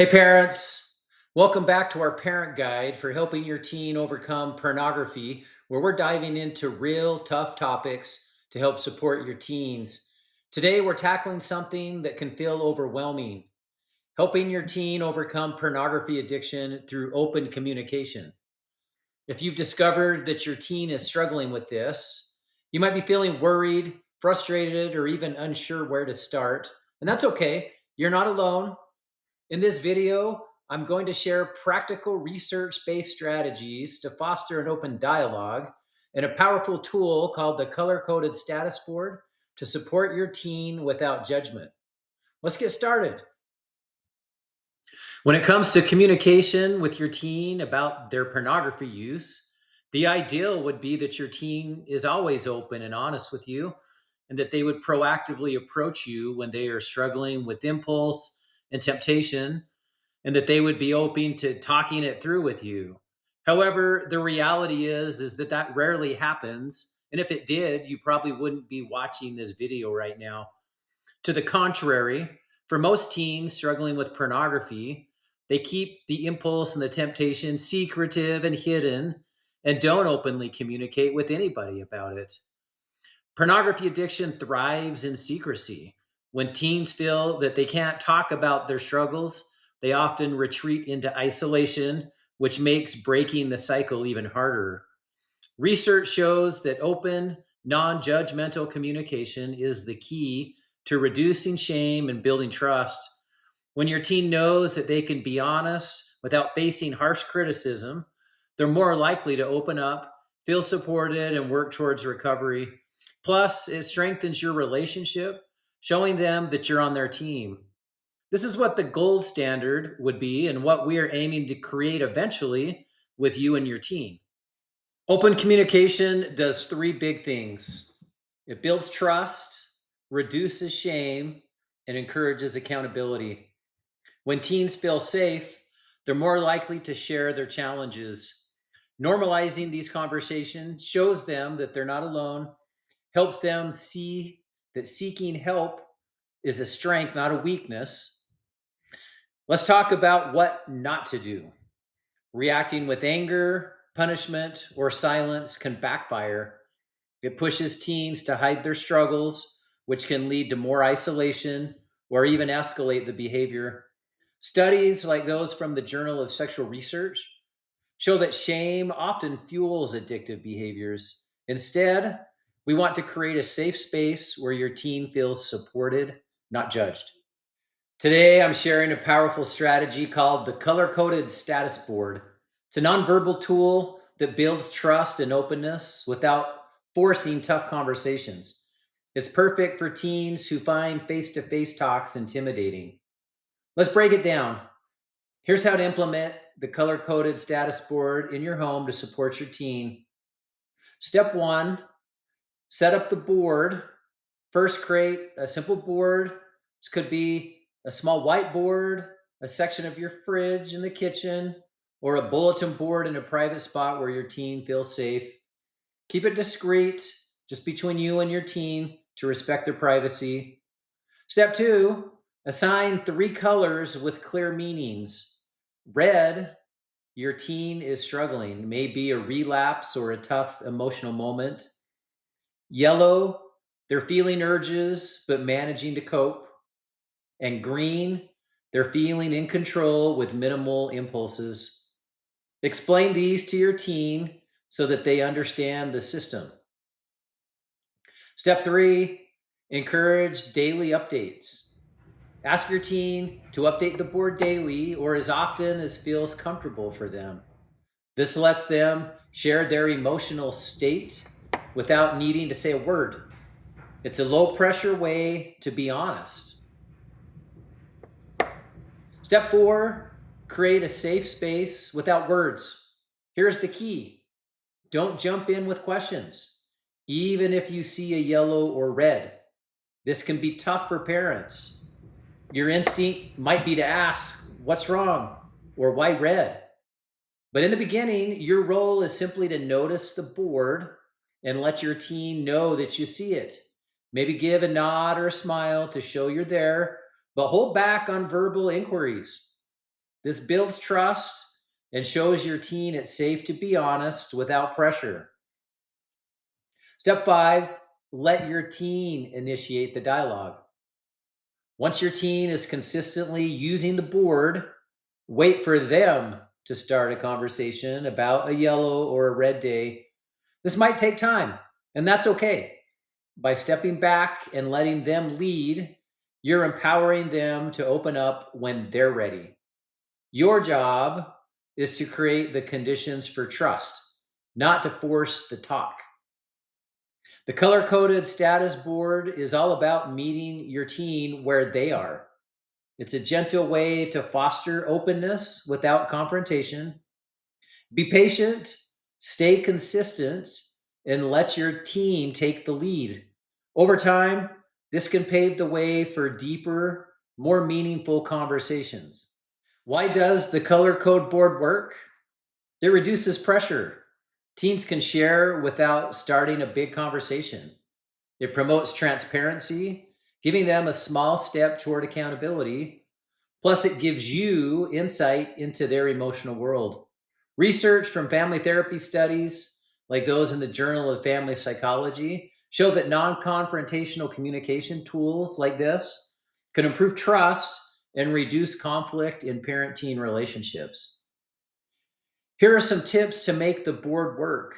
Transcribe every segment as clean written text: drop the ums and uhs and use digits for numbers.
Hey parents, welcome back to our parent guide for helping your teen overcome pornography, where we're diving into real tough topics to help support your teens. Today, we're tackling something that can feel overwhelming, helping your teen overcome pornography addiction through open communication. If you've discovered that your teen is struggling with this, you might be feeling worried, frustrated, or even unsure where to start. And that's okay, you're not alone. In this video, I'm going to share practical research-based strategies to foster an open dialogue and a powerful tool called the color-coded status board to support your teen without judgment. Let's get started. When it comes to communication with your teen about their pornography use, the ideal would be that your teen is always open and honest with you and that they would proactively approach you when they are struggling with impulse and temptation and that they would be open to talking it through with you. However, the reality is that that rarely happens, and if it did, you probably wouldn't be watching this video right now. To the contrary, for most teens struggling with pornography, they keep the impulse and the temptation secretive and hidden and don't openly communicate with anybody about it. Pornography addiction thrives in secrecy. When teens feel that they can't talk about their struggles, they often retreat into isolation, which makes breaking the cycle even harder. Research shows that open, non judgmental communication is the key to reducing shame and building trust. When your teen knows that they can be honest without facing harsh criticism, they're more likely to open up, feel supported, and work towards recovery. Plus, it strengthens your relationship, showing them that you're on their team. This is what the gold standard would be and what we are aiming to create eventually with you and your teen. Open communication does three big things: it builds trust, reduces shame, and encourages accountability. When teens feel safe, they're more likely to share their challenges. Normalizing these conversations shows them that they're not alone, helps them see that seeking help is a strength, not a weakness. Let's talk about what not to do. Reacting with anger, punishment, or silence can backfire. It pushes teens to hide their struggles, which can lead to more isolation or even escalate the behavior. Studies like those from the Journal of Sexual Research show that shame often fuels addictive behaviors. Instead, we want to create a safe space where your teen feels supported, not judged. Today, I'm sharing a powerful strategy called the color coded status board. It's a nonverbal tool that builds trust and openness without forcing tough conversations. It's perfect for teens who find face to face talks intimidating. Let's break it down. Here's how to implement the color coded status board in your home to support your teen. Step one, set up the board. First, create a simple board. This could be a small whiteboard, a section of your fridge in the kitchen, or a bulletin board in a private spot where your teen feels safe. Keep it discreet, just between you and your teen to respect their privacy. Step two, assign three colors with clear meanings. Red, your teen is struggling, may be a relapse or a tough emotional moment. Yellow, they're feeling urges but managing to cope. And green, they're feeling in control with minimal impulses. Explain these to your teen so that they understand the system. Step three, encourage daily updates. Ask your teen to update the board daily or as often as feels comfortable for them. This lets them share their emotional state without needing to say a word. It's a low pressure way to be honest. Step four, create a safe space without words. Here's the key: don't jump in with questions, even if you see a yellow or red. This can be tough for parents. Your instinct might be to ask, "What's wrong?" or "Why red?" But in the beginning, your role is simply to notice the board and let your teen know that you see it. Maybe give a nod or a smile to show you're there, but hold back on verbal inquiries. This builds trust and shows your teen it's safe to be honest without pressure. Step 5, let your teen initiate the dialogue. Once your teen is consistently using the board, wait for them to start a conversation about a yellow or a red day. This might take time, and that's okay. By stepping back and letting them lead, you're empowering them to open up when they're ready. Your job is to create the conditions for trust, not to force the talk. The color coded status board is all about meeting your teen where they are. It's a gentle way to foster openness without confrontation. Be patient, stay consistent, and let your team take the lead. Over time, this can pave the way for deeper, more meaningful conversations. Why does the color code board work? It reduces pressure. Teens can share without starting a big conversation. It promotes transparency, giving them a small step toward accountability. Plus, it gives you insight into their emotional world. Research from family therapy studies, like those in the Journal of Family Psychology, show that non confrontational communication tools like this can improve trust and reduce conflict in parent teen relationships. Here are some tips to make the board work.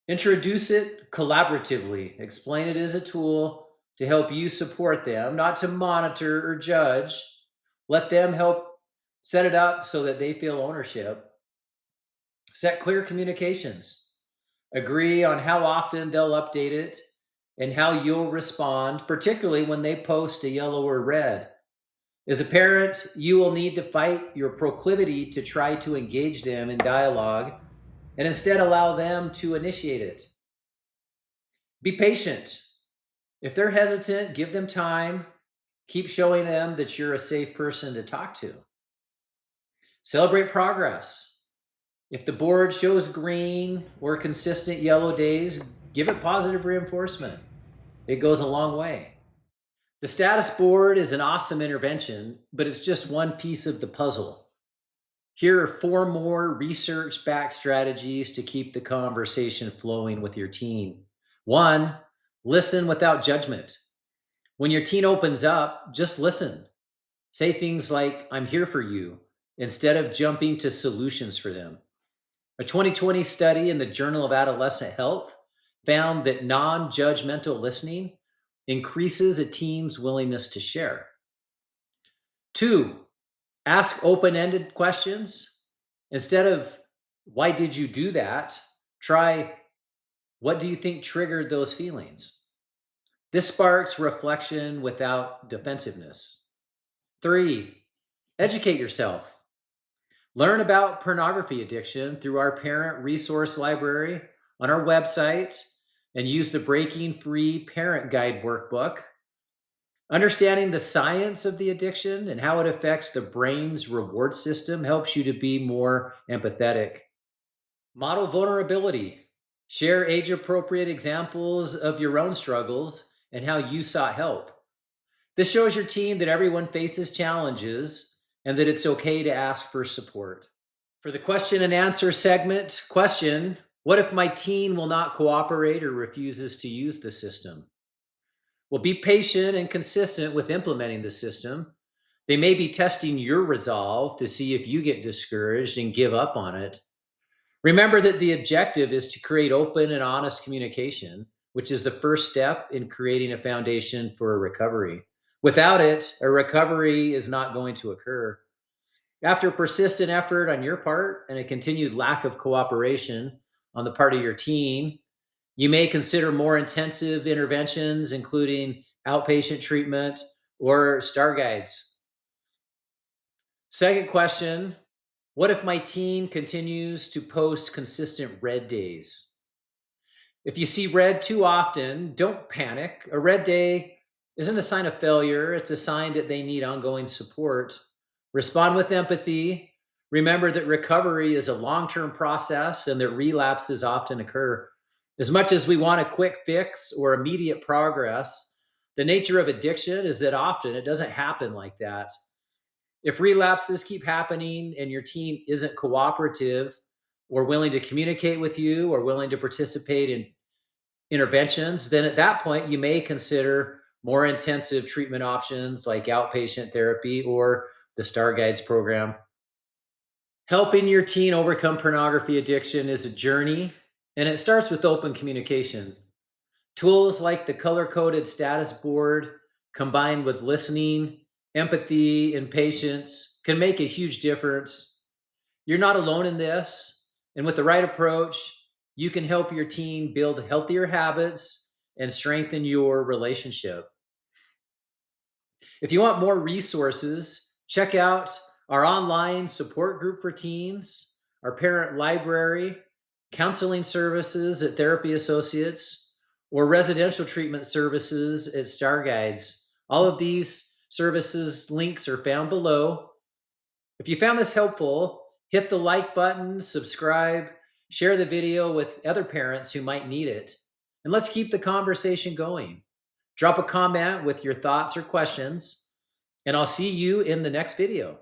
Introduce it collaboratively. Explain it as a tool to help you support them, not to monitor or judge. Let them help set it up so that they feel ownership. Set clear communications. Agree on how often they'll update it and how you'll respond, particularly when they post a yellow or red. As a parent, you will need to fight your proclivity to try to engage them in dialogue and instead allow them to initiate it. Be patient. If they're hesitant, give them time. Keep showing them that you're a safe person to talk to. Celebrate progress. If the board shows green or consistent yellow days, give it positive reinforcement. It goes a long way. The status board is an awesome intervention, but it's just one piece of the puzzle. Here are 4 more research backed strategies to keep the conversation flowing with your teen. 1, listen without judgment. When your teen opens up, just listen. Say things like, I'm here for you, instead of jumping to solutions for them. A 2020 study in the Journal of Adolescent Health found that non judgmental listening increases a teen's willingness to share. 2, ask open ended questions. Instead of, why did you do that? Try, what do you think triggered those feelings? This sparks reflection without defensiveness. 3, educate yourself. Learn about pornography addiction through our parent resource library on our website and use the Breaking Free Parent Guide workbook. Understanding the science of the addiction and how it affects the brain's reward system helps you to be more empathetic. Model vulnerability. Share age appropriate examples of your own struggles and how you sought help. This shows your teen that everyone faces challenges and that it's okay to ask for support. For the question and answer segment, question, what if my teen will not cooperate or refuses to use the system? Well, be patient and consistent with implementing the system. They may be testing your resolve to see if you get discouraged and give up on it. Remember that the objective is to create open and honest communication, which is the first step in creating a foundation for a recovery. Without it, a recovery is not going to occur. After persistent effort on your part and a continued lack of cooperation on the part of your team, you may consider more intensive interventions, including outpatient treatment or star guides. Second question, what if my teen continues to post consistent red days? If you see red too often, don't panic. A red day isn't a sign of failure, it's a sign that they need ongoing support. Respond with empathy. Remember that recovery is a long term process and that relapses often occur. As much as we want a quick fix or immediate progress, the nature of addiction is that often it doesn't happen like that. If relapses keep happening and your team isn't cooperative or willing to communicate with you or willing to participate in interventions, then at that point, you may consider more intensive treatment options like outpatient therapy or the Star Guides program. Helping your teen overcome pornography addiction is a journey, and it starts with open communication. Tools like the color coded status board, combined with listening, empathy, and patience, can make a huge difference. You're not alone in this, and with the right approach, you can help your teen build healthier habits and strengthen your relationship. If you want more resources, check out our online support group for teens, our parent library, counseling services at Therapy Associates, or residential treatment services at Star Guides. All of these services links are found below. If you found this helpful, hit the like button, subscribe, share the video with other parents who might need it, and let's keep the conversation going. Drop a comment with your thoughts or questions, and I'll see you in the next video.